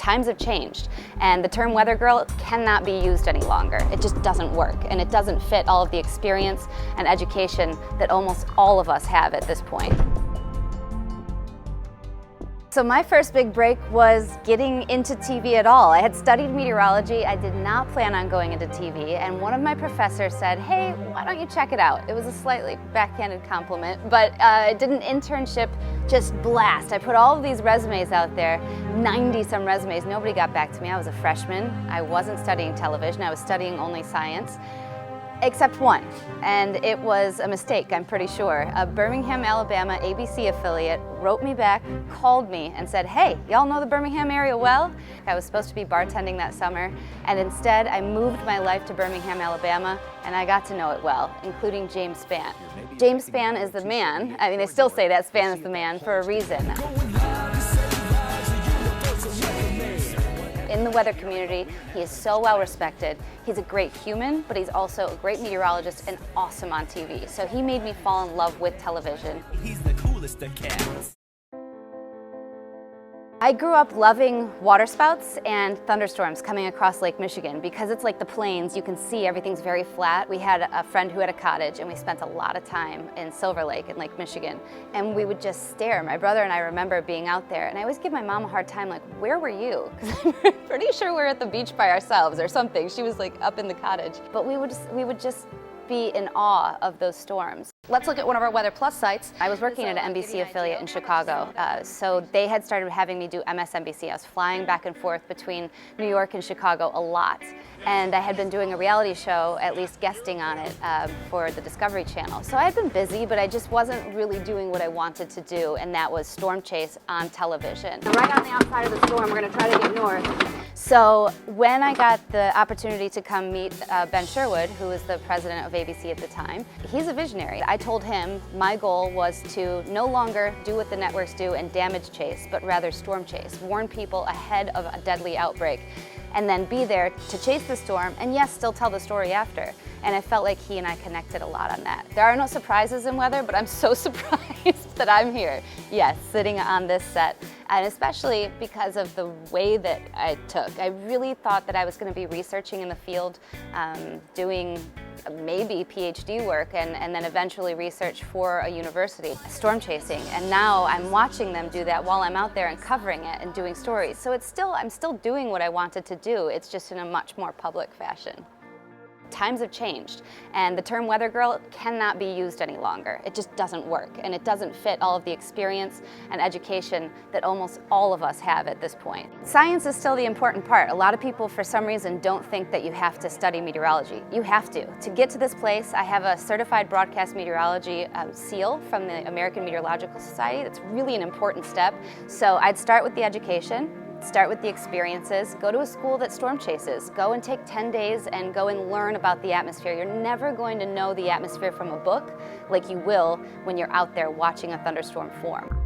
Times have changed, and the term weather girl cannot be used any longer. It just doesn't work, and it doesn't fit all of the experience and education that almost all of us have at this point. So my first big break was getting into TV at all. I had studied meteorology. I did not plan on going into TV, and one of my professors said, hey, why don't you check it out? It was a slightly backhanded compliment, but I did an internship, just blast. I put all of these resumes out there, 90-some resumes. Nobody got back to me. I was a freshman. I wasn't studying television. I was studying only science. Except one, and it was a mistake, I'm pretty sure. A Birmingham, Alabama ABC affiliate wrote me back, called me, and said, hey, y'all know the Birmingham area well? I was supposed to be bartending that summer, and instead I moved my life to Birmingham, Alabama, and I got to know it well, including James Spann. James Spann is the man. I mean, they still say that Spann is the man for a reason. In the weather community, he is so well respected. He's a great human, but he's also a great meteorologist and awesome on TV. So he made me fall in love with television. He's the coolest of cats. I grew up loving waterspouts and thunderstorms coming across Lake Michigan because it's like the plains. You can see everything's very flat. We had a friend who had a cottage, and we spent a lot of time in Silver Lake in Lake Michigan, and we would just stare. My brother and I remember being out there, and I always give my mom a hard time, like, where were you? Because I'm pretty sure we're at the beach by ourselves or something. She was like up in the cottage. But we would just be in awe of those storms. Let's look at one of our Weather Plus sites. I was working at an NBC affiliate in Chicago, so they had started having me do MSNBC. I was flying back and forth between New York and Chicago a lot, and I had been doing a reality show, at least guesting on it, for the Discovery Channel. So I had been busy, but I just wasn't really doing what I wanted to do, and that was storm chase on television. Right on the outside of the storm, we're going to try to get north. So when I got the opportunity to come meet Ben Sherwood, who was the president of ABC at the time, he's a visionary. I told him my goal was to no longer do what the networks do and damage chase, but rather storm chase, warn people ahead of a deadly outbreak, and then be there to chase the storm, and yes, still tell the story after. And I felt like he and I connected a lot on that. There are no surprises in weather, but I'm so surprised that I'm here, yes, sitting on this set, and especially because of the way that I took. I really thought that I was going to be researching in the field, doing maybe PhD work, and then eventually research for a university, storm chasing. And now I'm watching them do that while I'm out there and covering it and doing stories. So I'm still doing what I wanted to do. It's just in a much more public fashion. Times have changed, and the term weather girl cannot be used any longer. It just doesn't work, and it doesn't fit all of the experience and education that almost all of us have at this point. Science is still the important part. A lot of people, for some reason, don't think that you have to study meteorology. You have to. To get to this place, I have a certified broadcast meteorology seal from the American Meteorological Society. That's really an important step. So I'd start with the education. Start with the experiences, go to a school that storm chases, go and take 10 days and go and learn about the atmosphere. You're never going to know the atmosphere from a book like you will when you're out there watching a thunderstorm form.